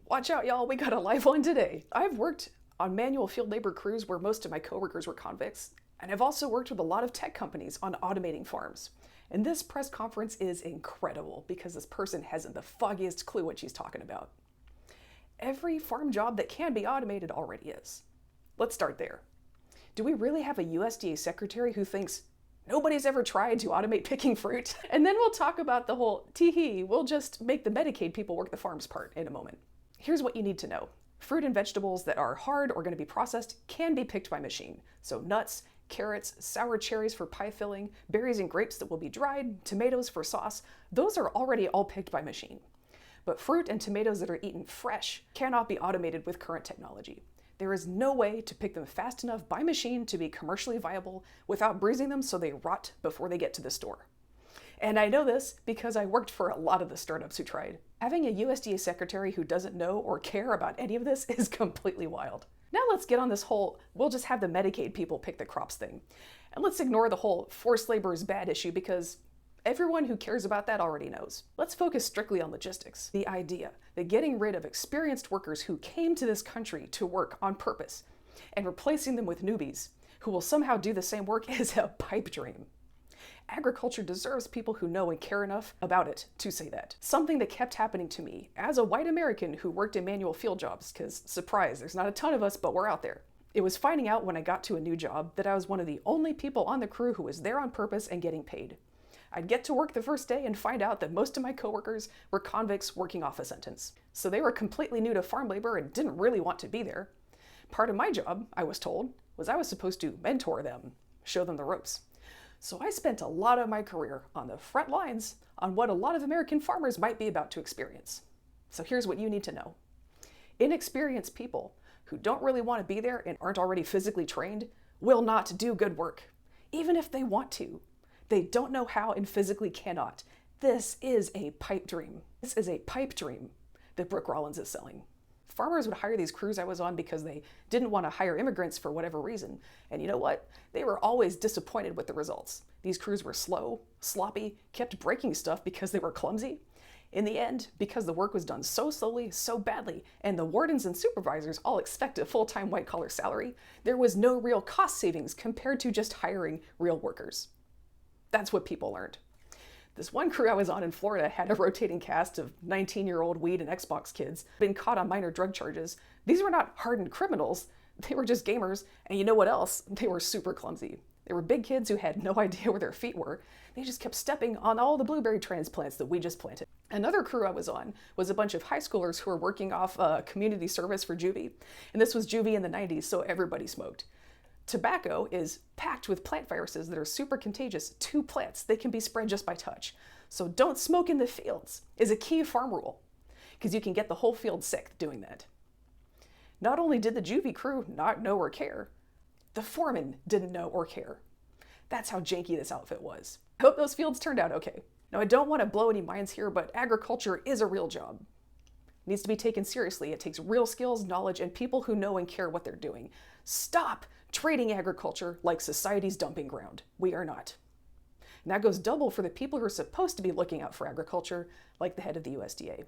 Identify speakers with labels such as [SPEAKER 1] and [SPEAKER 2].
[SPEAKER 1] Watch out, y'all, we got a live one today. I've worked on manual field labor crews where most of my coworkers were convicts, and I've also worked with a lot of tech companies on automating farms. And this press conference is incredible because this person hasn't the foggiest clue what she's talking about. Every farm job that can be automated already is. Let's start there. Do we really have a USDA secretary who thinks nobody's ever tried to automate picking fruit? And then we'll talk about the whole tee-hee, we'll just make the Medicaid people work the farms part in a moment. Here's what you need to know. Fruit and vegetables that are hard or going to be processed can be picked by machine. So nuts, carrots, sour cherries for pie filling, berries and grapes that will be dried, tomatoes for sauce, those are already all picked by machine. But fruit and tomatoes that are eaten fresh cannot be automated with current technology. There is no way to pick them fast enough by machine to be commercially viable without bruising them so they rot before they get to the store. And I know this because I worked for a lot of the startups who tried. Having a USDA secretary who doesn't know or care about any of this is completely wild. Now let's get on this whole, we'll just have the Medicaid people pick the crops thing. And let's ignore the whole forced labor is bad issue because everyone who cares about that already knows. Let's focus strictly on logistics. The idea that getting rid of experienced workers who came to this country to work on purpose and replacing them with newbies who will somehow do the same work is a pipe dream. Agriculture deserves people who know and care enough about it to say that. Something that kept happening to me as a white American who worked in manual field jobs, because surprise, there's not a ton of us, but we're out there. It was finding out when I got to a new job that I was one of the only people on the crew who was there on purpose and getting paid. I'd get to work the first day and find out that most of my coworkers were convicts working off a sentence. So they were completely new to farm labor and didn't really want to be there. Part of my job, I was told, was I was supposed to mentor them, show them the ropes. So I spent a lot of my career on the front lines on what a lot of American farmers might be about to experience. So here's what you need to know. Inexperienced people who don't really want to be there and aren't already physically trained will not do good work, even if they want to. They don't know how and physically cannot. This is a pipe dream. This is a pipe dream that Brooke Rollins is selling. Farmers would hire these crews I was on because they didn't want to hire immigrants for whatever reason. And you know what? They were always disappointed with the results. These crews were slow, sloppy, kept breaking stuff because they were clumsy. In the end, because the work was done so slowly, so badly, and the wardens and supervisors all expect a full-time white-collar salary, there was no real cost savings compared to just hiring real workers. That's what people learned. This one crew I was on in Florida had a rotating cast of 19-year-old weed and Xbox kids, been caught on minor drug charges. These were not hardened criminals, they were just gamers, and you know what else? They were super clumsy. They were big kids who had no idea where their feet were. They just kept stepping on all the blueberry transplants that we just planted. Another crew I was on was a bunch of high schoolers who were working off community service for juvie, and this was juvie in the 90s, so everybody smoked. Tobacco is packed with plant viruses that are super contagious to plants. They can be spread just by touch. So don't smoke in the fields is a key farm rule because you can get the whole field sick doing that. Not only did the juvie crew not know or care, the foreman didn't know or care. That's how janky this outfit was. I hope those fields turned out okay. Now I don't want to blow any minds here, but agriculture is a real job. It needs to be taken seriously. It takes real skills, knowledge, and people who know and care what they're doing. Stop treating agriculture like society's dumping ground. We are not. And that goes double for the people who are supposed to be looking out for agriculture, like the head of the USDA.